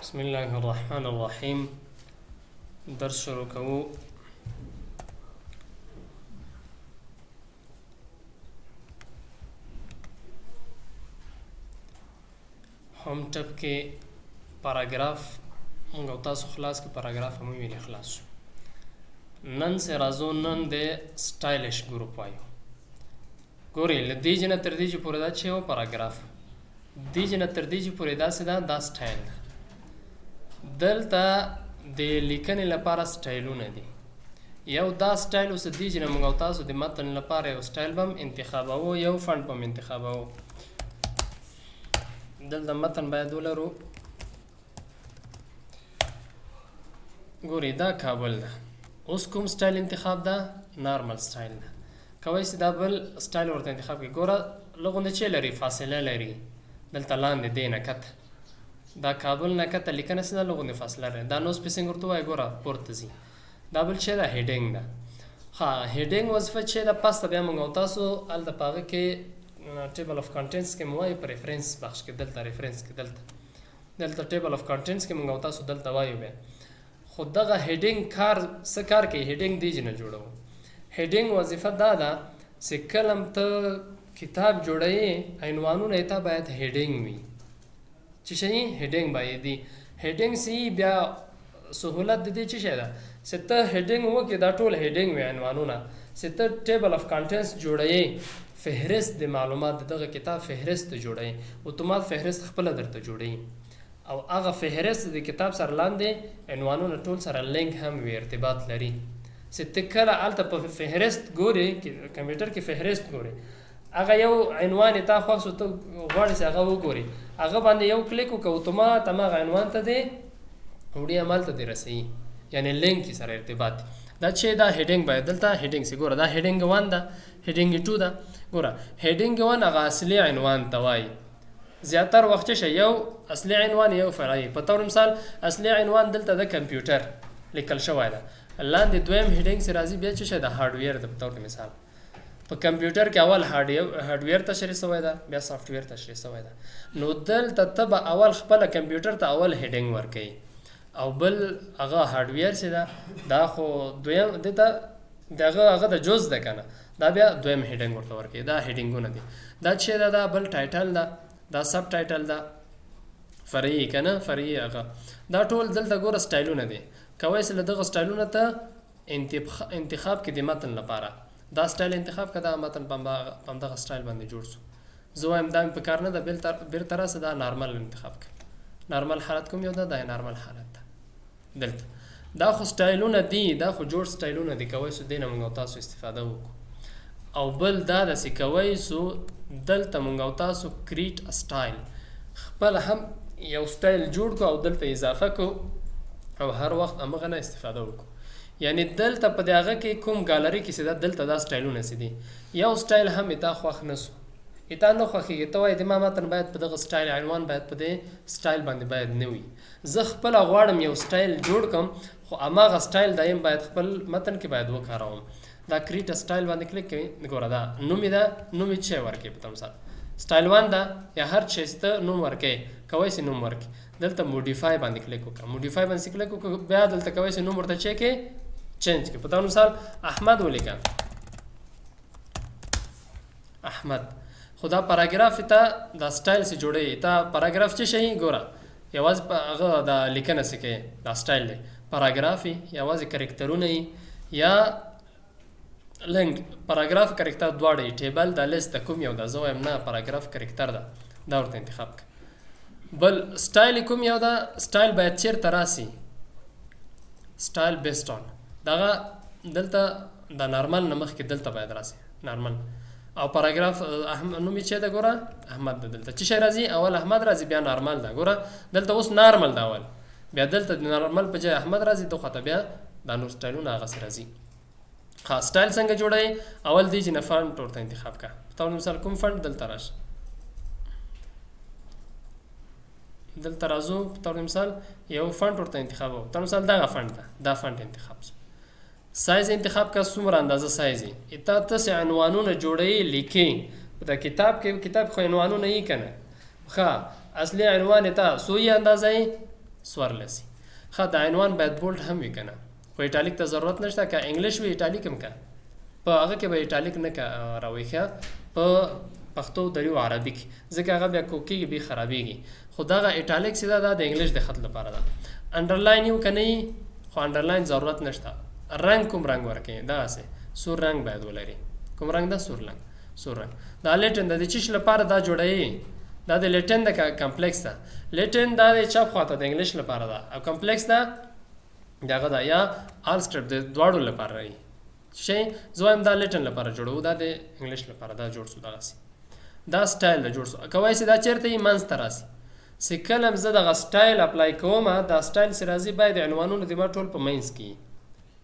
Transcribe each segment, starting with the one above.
بسم الله الرحمن الرحیم. درس شروع کوو. هم ټپ کې پاراګراف موږ او تاسو خلاص کې پاراګراف هم ویل خلاص شو. نن سه راځو نن د سټایلش ګروپ وایو. ګوري ل دې جن تر دې چې پوره دا چې یو پاراګراف دې جن تر دې چې پوره دا سدا دا سټایل دلته د لیکنې لپاره سټایلونه دي. یو دا سټایل اوس دې جن موږ او تاسو د متن لپاره یو سټایل بم انتخابو، یو فونټ بم انتخابو. دلته متن باید ولرو. ګوري دا کابل ده. اوس کوم سټایل انتخاب ده؟ نارمل سټایل ده. کوي چې دا بل سټایل ورته انتخاب کړئ. ګوره لغونه چې لري فاصله لري. دلته لاندې دی نه کته دا کابل نه کته لیکنه سره لغونه فاصله لري. دا نو سپیسینګ ورته وایي. ګوره پورته ځي. دا بل چې ده هیډینګ ده. ها هیډینګ وظیفه چې ده پاسته بیا موږ او تاسو هلته په هغه کې ټیبل اف کانټینټس کې مو وایي په ریفرنس بخش کې دلته ریفرنس کې دلته ټیبل اف کانټینټس کې موږ او تاسو دلته وایو بیا. خو دغه هیډینګ کار څه کار کوي؟ هیډینګ دی نه جوړو. هیډینګ وظیفه دا ده چې کلم ته کتاب جوړوي عنوانونه یې ته باید هیډینګ وي. چې شي هیډینګ باید دی. هیډینګ سی بیا سهولت د دې چې شي ده چې ته هیډینګ وکړې دا ټول هیډینګ وي عنوانونه. چې ته ټیبل اف کانټینټس جوړوي، فهرست د معلومات دغه کتاب فهرست جوړوي، اتومات فهرست خپل درته جوړوي. او هغه فهرست د کتاب سره لاندې عنوانونه ټول سره لینک هم وي، ارتباط لري. چې ته کله هلته په فهرست ګورې، کمپیوټر کې فهرست ګورې، هغه یو عنوان تا خوښ ته غواړې چې هغه وګورې، هغه باندې یو کلیک وکړه اتومات هماغه عنوان ته دی وړي عمل ته دی رسوي، یعنی لینک سره ارتباط. دا چې دا هیډینګ باید دلته هیډینګ سي. ګوره دا هیډینګ 1 ده، هیډینګ 2 ده. ګوره هیډینګ 1 هغه اصلي عنوان ته وایي. زیاتر وخت شي یو اصلي عنوان یو فرعي. په تور مثال اصلي عنوان دلته د کمپیوټر لیکل شوی ده. لاندې دویم هیډینګ سره راځي بیا چې شي د هارډویر د په تور مثال. په کمپیوټر کې اول هارډویر تشریح شوی ده، بیا سافټویر تشریح شوی ده. نو دلته ته به اول خپل کمپیوټر ته اول هیډینګ ورکوي او بل هغه هارډویر چې ده دا خو دویم دته هغه د جز ده کنه، دا بیا دویم هیډینګ ورته ورکوي. دا هیډینګونه دي. دا چې ده دا بل ټایټل ده، دا سب ټایټل ده، فرعي کنه فرعي هغه. دا ټول دلته ګوره سټایلونه دي. کوي چې دغه سټایلونه ته انتخاب کې د متن لپاره دا سټایل انتخاب کړه. دا متن په دغه سټایل باندې جوړ شو. زه وایم دا په کار نه ده، بیرته راسه دا نارمل انتخاب کړه. نارمل حالت کوم یو ده؟ دا نارمل حالت ده. دلته دا خو سټایلونه دي، دا خو جوړ سټایلونه دي. کوي چې دینه موږ تاسو استفاده وکړو. او بل دا د چې کوي چې دلته موږ او تاسو کریټ سټایل خپل هم یو سټایل جوړ کو او دلته اضافه کو او هر وخت امغه نه استفاده وکړو. یعنی دلته په دغه کې کوم ګالری کې سیده دلته دا سټایلونه سدي. یو سټایل هم اته خوښ نسو، اته نه خوښي ته وای د ما متن باید په دغه سټایل عنوان باید په دې سټایل باندې باید نه وي. زه خپل غواړم یو سټایل جوړ کوم، خو امغه سټایل دایم باید خپل متن کې باید وکاروم. دا کریټ سټایل باندې کلیک کوي. ګوره دا نوم ده، نوم چې ورکې په تمثال سټایل 1 ده یا هر چیسته نوم ورکې. کوي چې نوم ورکې دلته موډیفای باندې کلیک وکړه. موډیفای باندې کلیک وکړه بیا دلته کوي چې نوم ورته چک چینج کې. په تاسو مثال احمد ولیکه، احمد. خدا پاراګراف ته دا سټایل سي جوړي. ته پاراګراف چې شي ګوره یواز په هغه د لیکنه سکه دا سټایل دی. پاراګرافي یواز کریکټرونه یا لنګ پاراګراف کریکټر دواړه ټیبل د لیست کوم یو د زویم نه پاراګراف کریکټر ده دا ورته انتخاب ک. بل سټایل کوم یو ده؟ سټایل باید چیرته راسي. سټایل بیسډ اون دغه دلته د نارمل نمخ کې دلته باید راسي نارمل. او پاراګراف نوم چې ده ګوره احمد ده. دلته چې شي راځي اول احمد راځي بیا نارمل ده. ګوره دلته اوس نارمل ده اول، بیا دلته د نارمل په ځای احمد راځي. دوه خطه بیا د نور سټایلونه هغه سره راځي. خاص سټایل څنګه جوړای؟ اول دی چې نه فونټ ورته انتخاب کا. په مثال کوم فونټ دلته راشه، دلته راځو. په مثال یو فونټ ورته انتخابو. په مثال دا فونټ ده، دا فونټ انتخاب شو. سایز انتخاب کا څومره اندازه سایز یې اته تاسو عنوانونه جوړی لیکي. په کتاب کې کتاب خو عنوانونه یې کنه. ښه اصلي عنوان ته سوی اندازه سوارلسی. ښه د عنوان باید بولډ هم وي کنه، خو ایټالیک ته ضرورت نشته. که انګلیش وي ایټالیک هم که په هغه کې به ایټالیک نه راوښیه په پښتو دری او عربي کې، ځکه هغه بیا کوکیږي بیا خرابېږي. خو دغه ایټالیک سیده دا د انګلیش د خط لپاره ده. انډرلاین یو که نه وي خو انډرلاین ضرورت نشته. رنګ کوم رنګ ورکوي دغسې سور رنګ باید ولري. کوم رنګ ده؟ سور رنګ. سور رنګ دا لیټن د چیش لپاره دا جوړوي، دا د لیټن د کمپلیکس ده. لیټن دا د چپ خواته د انګلیش لپاره ده او کمپلیکس ده دغه ده یا آل سکرپټ د دواړو لپاره وي. شي زه وایم دا لیټن لپاره جوړو، دا د انګلیش لپاره دا جوړ شو. دغسې دا سټایل ده جوړ شو. کوای شي دا چېرته یې منځ ته راسي چې کله زه دغه سټایل اپلای کوم، دا سټایل چې راځي باید عنوانونه د ما ټول په منځ کې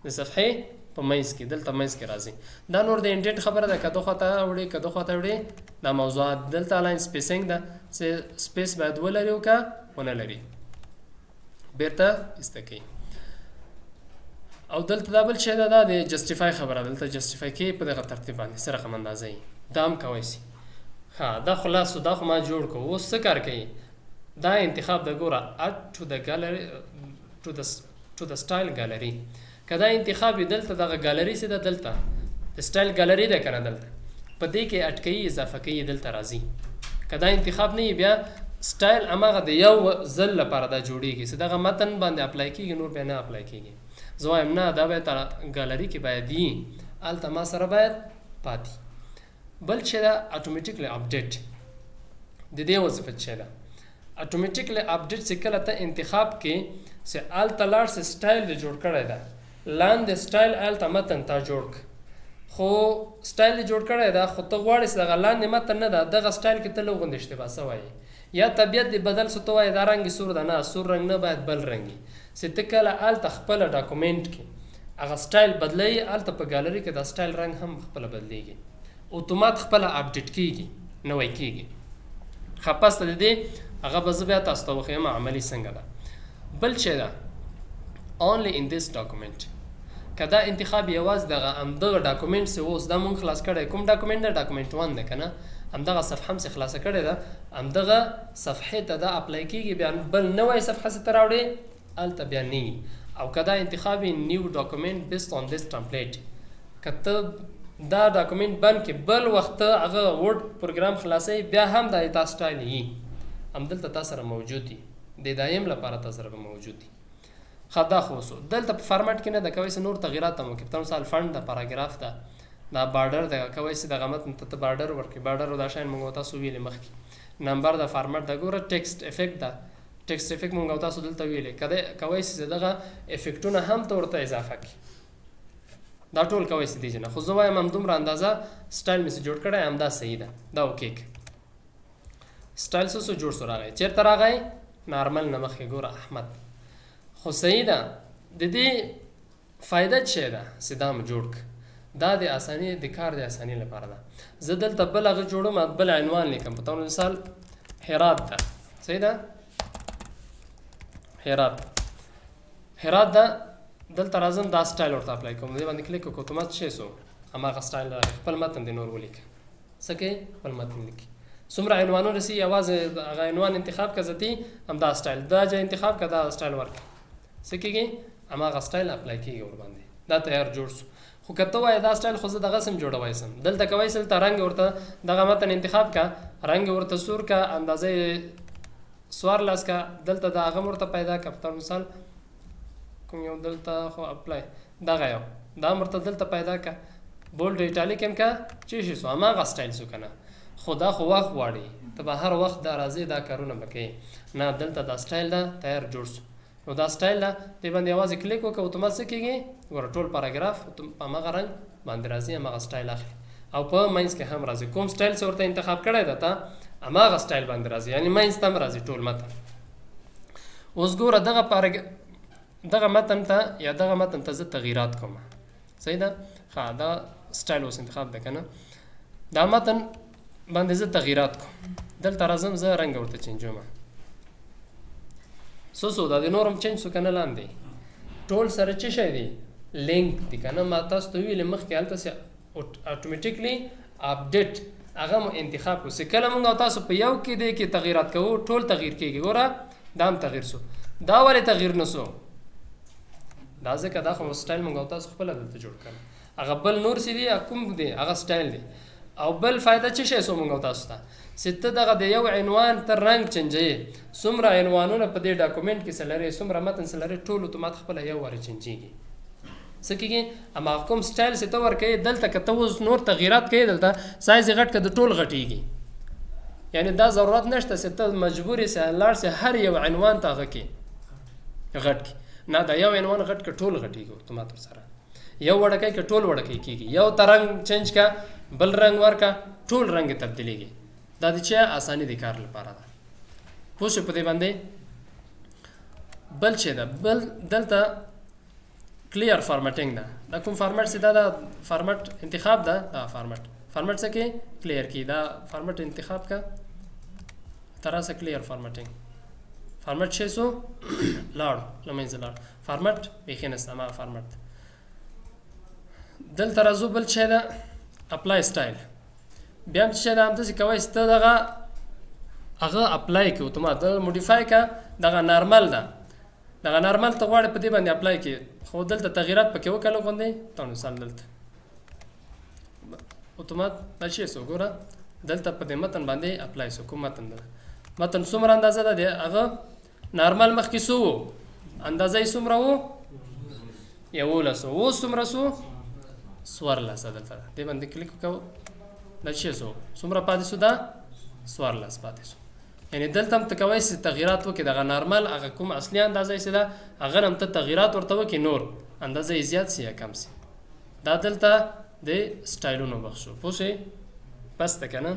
د صفحې په منځ کې دلته منځ کې راځي. دا نور د انډیټ خبره ده، که دو خواته وړي که دو خواته وړي دا موضوعات. دلته لاین سپیسینګ ده چې سپیس باید ولري او که ونه لري بیرته ایسته کوي. او دلته دا بل شی ده، دا د جسټیفای خبره. دلته جسټیفای کې په دغه ترتیب باندې څه رقم اندازه یي دا هم کولی شي. ښه دا خلاصو دا خو ما جوړ کړو. اوس څه کار کوي؟ دا انتخاب د ګوره اډ ټو د ګالري ټو د سټایل ګالري. که دا انتخاب وي دلته دغه ګالري سي ده، دلته د سټایل ګالري ده که نه، دلته په دې کې اټ کوي اضافه کوي دلته راځي. که دا انتخاب نه وي بیا سټایل هماغه د یو ځل لپاره دا جوړیږي چې دغه متن باندې اپلای کیږي، نور بیا نه اپلای کیږي. زه وایم نه دا باید ګالري کې باید وي، هلته ما سره باید پاتې. بل چې ده اټومیټیکلی اپډیټ. د دې وظیفه څه ده؟ اټومیټیکلی اپډیټ چې کله ته انتخاب کې چې هلته لاړ چې سټایل دې جوړ کړی ده، لاندې سټایل هلته متن تا جوړ کړ، خو سټایل دې جوړ کړی ده خو ته غواړې چې دغه لاندې متن نه ده، دغه سټایل کې ته لږ غوندې اشتباه سوی یا طبیعت دې بدل سو، ته وایې دا رنګ سور ده. نه، سور رنګ نه باید بل رنګ وي. چې ته کله هلته خپله ډاکومنټ کې هغه سټایل بدلوي، هلته په ګالري کې دا سټایل رنګ هم خپله بدلېږي، اتومات خپله اپډیټ کېږي، نوی کېږي. ښه پس د دې هغه به زه بیا تاسو ته وښیم عملي څنګه ده. بل چې ده only in this document. که دا انتخاب یوازې دغه همدغه ډاکومنټ چې اوس دا مونږ خلاص کړی، کوم ډاکومنټ ده؟ ډاکومنټ 1 ده که نه، همدغه صفحه هم چې خلاصه کړې ده، همدغه صفحې ته دا اپلای کېږي. بیا بل نوی صفحه چې ته راوړې هلته بیا نه وي. او که دا انتخاب وي نیو ډاکومنټ بیسډ آن دس ټمپلیټ، که ته دا ډاکومنټ بند کې بل وخت هغه ورډ پروګرام خلاصوي بیا هم دا تا سټایل وي، همدلته تا سره موجود دي، د دایم لپاره تا سره به موجود دي. ښه دا خو اوسو دلته په فارمټ کې نه ده، کولی شي نور تغیرات هم وکړي. په مثال فنډ ده، پاراګراف ده، دا بارډر ده، کولی شي دغه متن ته بارډر ورکړي. بارډر او دا شیان مونږ تاسو ویلې مخکې. نمبر ده، فارمټ ده. ګوره ټیکسټ افیکټ ده، ټیکسټ افیکټ مونږ تاسو دلته ویلې. کولی شي دغه افیکټونه هم ته ورته اضافه کړي. دا ټول کولی شي دی نه، خو زه وایم همدومره اندازه سټایل مې چې جوړ کړی همدا صحیح ده. دا اوکې سټایل څه جوړ شو راغی، چېرته راغی؟ نارمل نه مخکې ګوره احمد. خو صحیح ده. د دې فایده څه ده چې دا مې جوړ کړ؟ دا د اساني د کار د اساني لپاره ده. زه دلته بل هغه جوړم، بل عنوان لیکم. په طور مثال هرات ده، صحیح ده، هرات ده. دلته راځم دا سټایل ورته اپلای کوم، دې باندې کلیک وکړو، اتومات شی سو هماغه سټایل راغی. خپل متن دې نور ولیکه، څه کوي؟ خپل متن لیکي. څومره عنوانونه رسي یوازې هغه عنوان انتخاب که ذاتي همدا سټایل، دا ځای انتخاب که دا سټایل ورکړي، څه کېږي؟ هماغه سټایل اپلای کېږي ورباندې. دا تیار جوړ شو. خو که ته وایې دا سټایل خو زه دغه سم جوړوی سم، دلته کوی سل ته رنګ ورته دغه متن انتخاب که، رنګ ورته سور که، اندازه 14 که، دلته د هغه ورته پیدا که. په مثال کوم یو دلته خو اپلای دغه یو دا ورته دلته پیدا که، بولډ ایټالیک هم که، چې شي سو هماغه سټایل سو که نه. خو دا خو وخت غواړي، ته به هر وخت دا راځې دا کارونه به کوې. نه، دلته دا سټایل ده تیار جوړ شو. نو دا سټایل ده، دې باندې یوازې کلیک وکړه، اتومات څه کېږي؟ ګوره ټول پاراګراف په هماغه رنګ باندې راځي، هماغه سټایل اخلي او په منځ کې هم راځي. کوم سټایل چې ورته انتخاب کړی ده ته هماغه سټایل باندې راځي، یعنې منځ ته هم راځي ټول متن. اوس ګوره دغه متن ته یا دغه متن ته زه تغییرات کوم، صحیح ده. ښه دا سټایل اوس انتخاب ده که نه، دا متن باندې زه تغییرات کوم. دلته راځم زه رنګ ورته چینجوم، څه دا د نورم چینج سو که نه لاندې ټول سره څه شی دی؟ لینک دی که نه. ما تاسو ته ویلې مخکې هلته چې اټومیټیکلی اپډیټ هغه مو انتخاب کړو چې کله مونږ او تاسو په یو کې دی کې تغییرات کوو ټول تغییر کېږي. ګوره دا هم تغییر سو. دا ولې تغییر نسو؟ دا ځکه دا خو سټایل مونږ او تاسو خپله دلته جوړ کړل. هغه بل نور څه دي کوم دی هغه سټایل دی. او بل فایده څه شی سو مونږ او تاسو ته چې ته دغه د یو عنوان ته رنګ چینجوي. څومره عنوانونه په دې ډاکومنټ کې څه لري، څومره متن څه لري، ټول اتومات خپله یو واره چینجېږي. څه کېږي؟ اما کوم سټایل چې ته ورکوې دلته که ته اوس نور تغییرات کوې دلته سایز یې غټ که د ټول غټېږي. یعنې دا ضرورت نشته چې ته مجبور یې چې لاړ شې هر یو عنوان ته هغه کې غټ کړي. نه دا یو عنوان غټ که ټول غټېږي اتومات ورسره. یو وړکی که ټول وړکی کېږي. یو ته رنګ چینج که بل رنګ ورکه ټول رنګ یې تبدیلېږي. دا د چا اساني د کار لپاره ده. پوه شو په دې باندې؟ بل چې ده بل دلته کلیر فارمټینګ ده. دا کوم فارمټ چې دا د فارمټ انتخاب ده. دا فارمټ څه کې کلیر کی. دا فارمټ انتخاب کا تراسه کلیر فارمټینګ. فارمټ شې سو لاړ لمنځه لاړ. فارمټ بیخي نسته ما فارمټ. دلته راځو بل چې ده اپلای سټایل. بیا هم چې ده همداسې کوی چې ته دغه هغه اپلای کړي اتومات موډیفای که دغه نارمل ده. دغه نارمل ته غواړې په دې باندې اپلای کړي خو دلته تغییرات پکې وکړه غوندې ته مثال دلته اتومات دا شی سو ګوره دلته په دې متن باندې اپلای سو. کوم متن ده؟ متن څومره اندازه ده د هغه نارمل مخکې سو اندازه یې څومره و 1100. اوس څومره سو 1400. دلته دې باندې کلیک وکړو دا شی سو څومره پاتې سو؟ دا 1400 پاتې سو. یعنی دلته هم ته کوی چې تغییرات وکړي دغه نارمل هغه کوم اصلي اندازه یې څه ده هغه هم ته تغییرات ورته وکړي نور اندازه یې زیات سي یا کم سي. دا دلته د سټایلونو بخښو. پوه شئ؟ بس ده که نه؟